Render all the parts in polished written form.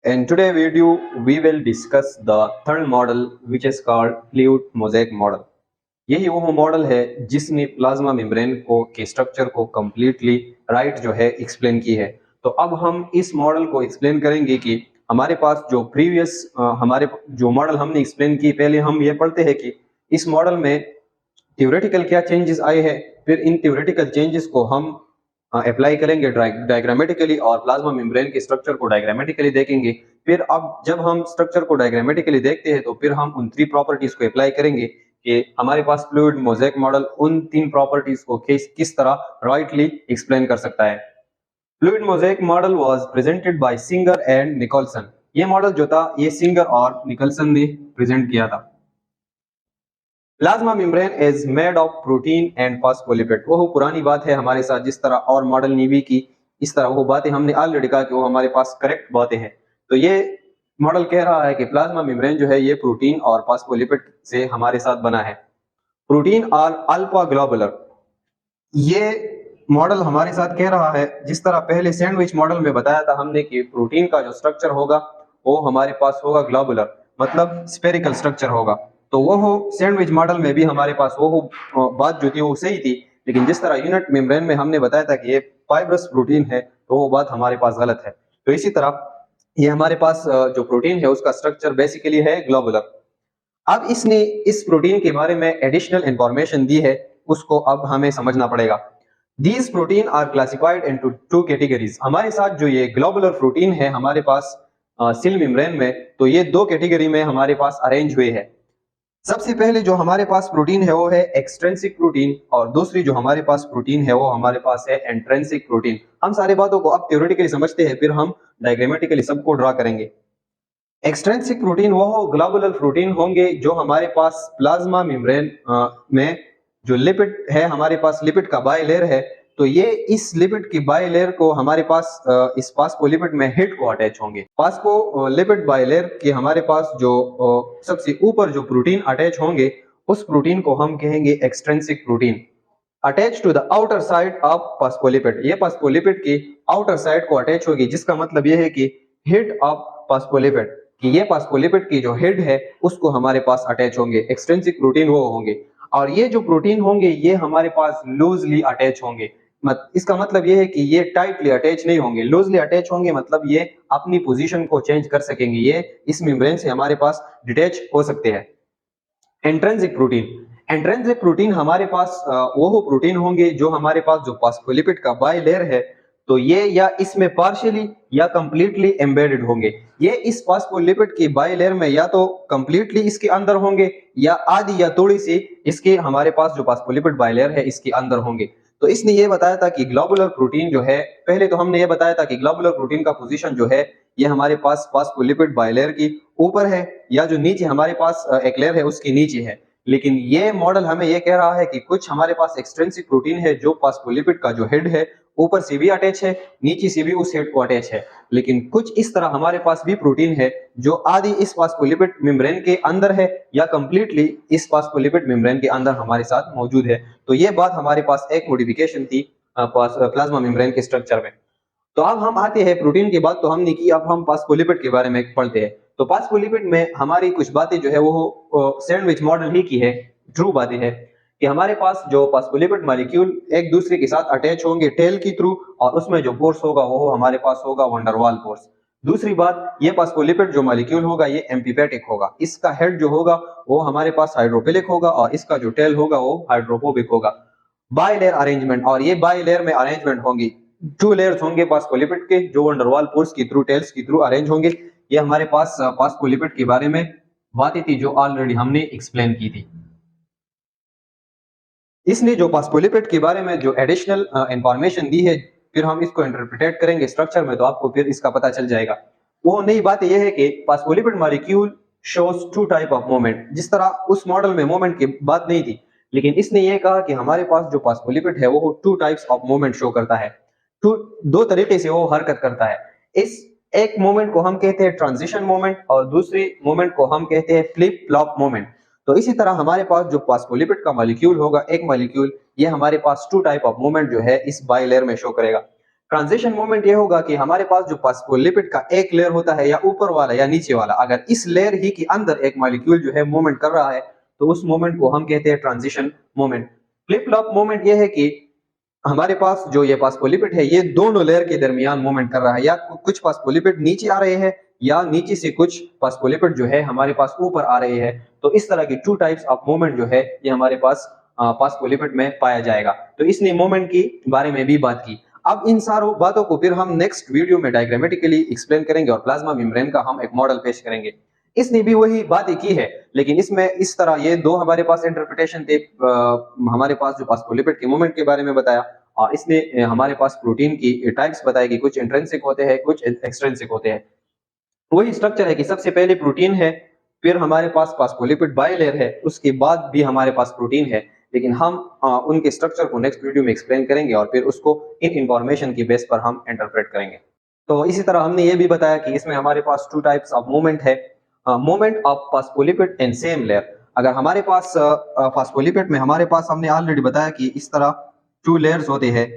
In today video, we will discuss the third model, which is called fluid mosaic model. यही वो model है जिसने plasma membrane को के स्ट्रक्चर को कम्प्लीटली राइट जो है एक्सप्लेन की है। तो अब हम इस मॉडल को एक्सप्लेन करेंगे कि हमारे पास जो प्रीवियस हमारे जो मॉडल हमने एक्सप्लेन की, पहले हम ये पढ़ते हैं कि इस मॉडल में थ्योरेटिकल क्या चेंजेस आए हैं, फिर इन थ्योरेटिकल चेंजेस को हम अप्लाई करेंगे डायग्रामेटिकली और प्लाज्मा मेम्ब्रेन के स्ट्रक्चर को डायग्रामेटिकली देखेंगे। फिर अब जब हम स्ट्रक्चर को डायग्रामेटिकली देखते हैं तो फिर हम उन थ्री प्रॉपर्टीज को अप्लाई करेंगे कि हमारे पास फ्लूइड मोज़ेक मॉडल उन तीन प्रॉपर्टीज को किस तरह राइटली एक्सप्लेन कर सकता है। Fluid mosaic model was presented by Singer and Nicolson. ये मॉडल जो था ये सिंगर और निकोलसन ने प्रेजेंट किया था। Plasma membrane is made of protein and phospholipid. वो पुरानी बात है हमारे साथ, जिस तरह और मॉडल नीवी की इस तरह वो बातें हमने ऑलरेडी कहा कि वो हमारे पास करेक्ट बातें हैं। तो ये मॉडल कह रहा है कि प्लाज्मा मेम्ब्रेन जो है ये प्रोटीन और फॉस्फोलिपिड से हमारे साथ बना है। प्रोटीन और अल्फा ग्लोबुलर, ये मॉडल हमारे साथ कह रहा है, जिस तरह पहले सैंडविच मॉडल में बताया था हमने कि प्रोटीन का जो स्ट्रक्चर होगा वो हमारे पास होगा ग्लोबुलर, मतलब स्फेरिकल स्ट्रक्चर होगा। तो वो हो सैंडविच मॉडल में भी हमारे पास वो हो बात जो थी वो सही थी, लेकिन जिस तरह यूनिट मेम्ब्रेन में हमने बताया था कि ये फाइब्रस प्रोटीन है तो वो बात हमारे पास गलत है। तो इसी तरह ये हमारे पास जो प्रोटीन है उसका स्ट्रक्चर बेसिकली है ग्लोबुलर। अब इसने इस प्रोटीन के बारे में एडिशनल इंफॉर्मेशन दी है, उसको अब हमें समझना पड़ेगा। These protein are classified into two categories. हमारे साथ जो ये ग्लोबुलर प्रोटीन है हमारे पास सेल मेम्ब्रेन में, तो ये दो कैटेगरी में हमारे पास अरेंज हुए हैं। सबसे पहले जो हमारे पास प्रोटीन है वो है एक्सट्रिंसिक प्रोटीन, और दूसरी जो हमारे पास प्रोटीन है वो हमारे पास है इंट्रिंसिक प्रोटीन। हम सारे बातों को अब थ्योरेटिकली समझते हैं, फिर हम डायग्रामेटिकली सबको ड्रा करेंगे। एक्सट्रिंसिक प्रोटीन वो ग्लोबुलर प्रोटीन होंगे जो हमारे पास प्लाज्मा मेम्ब्रेन में जो लिपिड है, हमारे पास लिपिड का बायलेयर है, तो ये इस लिपिड की बायलेयर को हमारे पास इस फास्फोलिपिड में हिट को अटैच होंगे। फास्फोलिपिड बायलेयर के हमारे पास जो सबसे ऊपर जो प्रोटीन अटैच होंगे उस प्रोटीन को हम कहेंगे extrinsic protein. Attach to the outer side of phospholipid, ये फास्फोलिपिड की आउटर साइड को अटैच होगी, जिसका मतलब ये है कि हेड ऑफ फास्फोलिपिड, कि ये फास्फोलिपिड की जो हेड है उसको हमारे पास अटैच होंगे। एक्सट्रिंसिक प्रोटीन वो होंगे, और ये जो प्रोटीन होंगे ये हमारे पास लूजली अटैच होंगे। इसका मतलब ये है कि ये टाइटली अटैच नहीं होंगे, लूजली अटैच होंगे, मतलब ये अपनी पोजीशन को चेंज कर सकेंगे, ये इस मेम्ब्रेन से हमारे पास डिटैच हो सकते हैं। इंट्रिंसिक प्रोटीन, इंट्रिंसिक प्रोटीन हमारे पास वो प्रोटीन होंगे जो हमारे पास जो फास्फोलिपिड का बायलेयर है, तो ये या इसमें पार्शियली या कंप्लीटली एम्बेडेड होंगे। ये इस फास्फोलिपिड की बायलेयर में या तो कंप्लीटली इसके अंदर होंगे या आधी या थोड़ी सी इसके हमारे पास जो फास्फोलिपिड बायलेयर है इसके अंदर होंगे। तो इसने ये बताया था कि ग्लोबुलर प्रोटीन जो है, पहले तो हमने ये बताया था कि ग्लोबुलर प्रोटीन का पोजीशन जो है ये हमारे पास फास्फोलिपिड बायलेयर की ऊपर है या जो नीचे हमारे पास एक लेयर है उसके नीचे है। लेकिन ये मॉडल हमें ये कह रहा है कि कुछ हमारे पास एक्सट्रिंसिक प्रोटीन है जो फास्फोलिपिड का जो हेड है ऊपर से भी अटैच है, नीचे से भी उस हेड को अटैच है। लेकिन कुछ इस तरह हमारे पास भी प्रोटीन है जो आदि इस फास्फोलिपिड मेम्ब्रेन के अंदर है या कंप्लीटली इस फास्फोलिपिड मेम्ब्रेन के अंदर हमारे साथ मौजूद है। तो ये बात हमारे पास एक मॉडिफिकेशन थी प्लाज्मा मेम्ब्रेन के स्ट्रक्चर में। तो अब हम आते हैं, प्रोटीन की बात तो हमने की, अब हम फास्फोलिपिड के बारे में पढ़ते हैं। तो फास्फोलिपिड में हमारी कुछ बातें जो है वो सैंडविच मॉडल ही की है, ट्रू बातें है कि हमारे पास जो फास्फोलिपिड मॉलिक्यूल एक दूसरे के साथ अटैच होंगे टेल की थ्रू, और उसमें जो फोर्स होगा वो हमारे पास होगा वंडर वाल फोर्स। दूसरी बात, ये फास्फोलिपिड जो मॉलिक्यूल होगा ये एम्फीपैथिक होगा, इसका हेड जो होगा वो हमारे पास हाइड्रोफिलिक होगा और इसका जो टेल होगा वो हाइड्रोफोबिक होगा। बायलेयर अरेंजमेंट, और ये बायलेयर में अरेंजमेंट होंगी, टू लेयर्स होंगे फास्फोलिपिड के जो वंडरवाल फोर्स के थ्रू टेल्स के थ्रू अरेंज होंगे। ये हमारे पास फास्फोलिपिड के बारे में बातें थी जो ऑलरेडी हमने एक्सप्लेन की थी। इसने जो फास्फोलिपिड के बारे में जो एडिशनल इंफॉर्मेशन दी है, फिर हम इसको इंटरप्रिटेट करेंगे स्ट्रक्चर में, तो आपको फिर इसका पता चल जाएगा। वो नई बात यह है कि phospholipid molecule shows two type of moment. जिस तरह उस मॉडल में मोमेंट की बात नहीं थी, लेकिन इसने ये कहा कि हमारे पास जो फास्फोलिपिड है वो two types of moment show करता है। दो तरीके से वो हरकत करता है। इस एक मोमेंट को हम कहते हैं ट्रांजिशन मोमेंट और दूसरी मोमेंट को हम कहते हैं फ्लिप फ्लॉप मोमेंट। तो इसी तरह हमारे पास जो फास्फोलिपिड का मॉलिक्यूल होगा, एक मॉलिक्यूल, ये हमारे पास टू टाइप ऑफ मूवमेंट जो है इस बायलेयर में शो करेगा। ट्रांजिशन मोमेंट ये होगा कि हमारे पास जो फास्फोलिपिड का एक लेयर होता है या ऊपर वाला या नीचे वाला, अगर इस लेयर ही के अंदर एक मॉलिक्यूल जो है मूवमेंट कर रहा है तो उस मोमेंट को हम कहते हैं transition moment. Flip flop moment ये है कि हमारे पास जो ये फास्फोलिपिड है ये दोनों लेयर के दरमियान मूवमेंट कर रहा है, या कुछ फास्फोलिपिड नीचे आ रहे हैं या नीचे से कुछ फास्फोलिपिड जो है हमारे पास ऊपर आ रहे हैं। तो इस तरह की टू टाइप्स ऑफ मूवमेंट जो है ये हमारे पास फास्फोलिपिड में पाया जाएगा। तो इसने मूवमेंट की बारे में भी बात की। अब इन सारों बातों को फिर हम नेक्स्ट वीडियो में डायग्रामेटिकली एक्सप्लेन करेंगे और प्लाज्मा मेम्ब्रेन का हम एक मॉडल पेश करेंगे। इसने भी वही बातें की है, लेकिन इसमें इस तरह ये दो हमारे पास इंटरप्रिटेशन थे। हमारे पास जो फास्फोलिपिड के मूवमेंट के बारे में बताया और इसने हमारे पास प्रोटीन की टाइप्स बताई कि कुछ इंट्रिंसिक होते हैं कुछ एक्सट्रिंसिक होते हैं। वही स्ट्रक्चर है कि सबसे पहले प्रोटीन है, फिर हमारे पास फास्फोलिपिड बाइलेयर है, उसके बाद भी हमारे पास प्रोटीन है। लेकिन हम उनके स्ट्रक्चर को नेक्स्ट वीडियो में एक्सप्लेन करेंगे और फिर उसको इन इंफॉर्मेशन की बेस पर हम इंटरप्रेट करेंगे। तो इसी तरह हमने ये भी बताया कि इसमें हमारे पास टू टाइप्स ऑफ मूवमेंट है, movement of phospholipid and same layer. अगर हमारे पास फास्फोलिपिड में हमारे पास हमने ऑलरेडी बताया कि इस तरह टू लेयर्स होते हैं।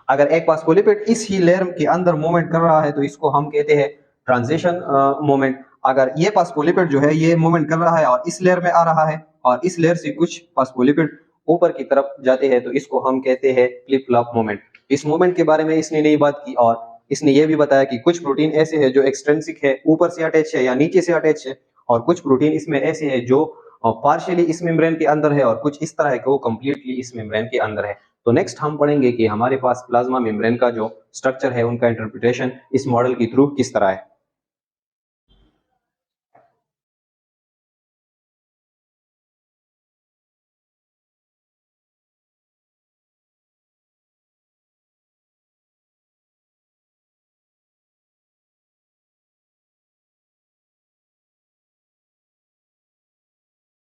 अगर एक फास्फोलिपिड इस ही लेयर के अंदर मूवमेंट कर रहा है तो इसको हम कहते हैं ट्रांजिशन मूवमेंट। अगर ये फास्फोलिपिड जो है ये मूवमेंट कर रहा है और इस लेयर में आ रहा है और इस लेयर से कुछ फास्फोलिपिड ऊपर की तरफ जाते हैं तो इसको हम कहते हैं फ्लिप फ्लॉप मूवमेंट। इस मूवमेंट के बारे में इसने नई बात की और इसने ये भी बताया कि कुछ प्रोटीन ऐसे है जो एक्सट्रिंसिक है, ऊपर से अटैच है या नीचे से अटैच है, और कुछ प्रोटीन इसमें ऐसे है जो पार्शियली इस मेम्ब्रेन के अंदर है और कुछ इस तरह है कि वो कंप्लीटली इस मेम्ब्रेन के अंदर है। तो नेक्स्ट हम पढ़ेंगे कि हमारे पास प्लाज्मा मेम्ब्रेन का जो स्ट्रक्चर है उनका इंटरप्रिटेशन इस मॉडल के थ्रू किस तरह है।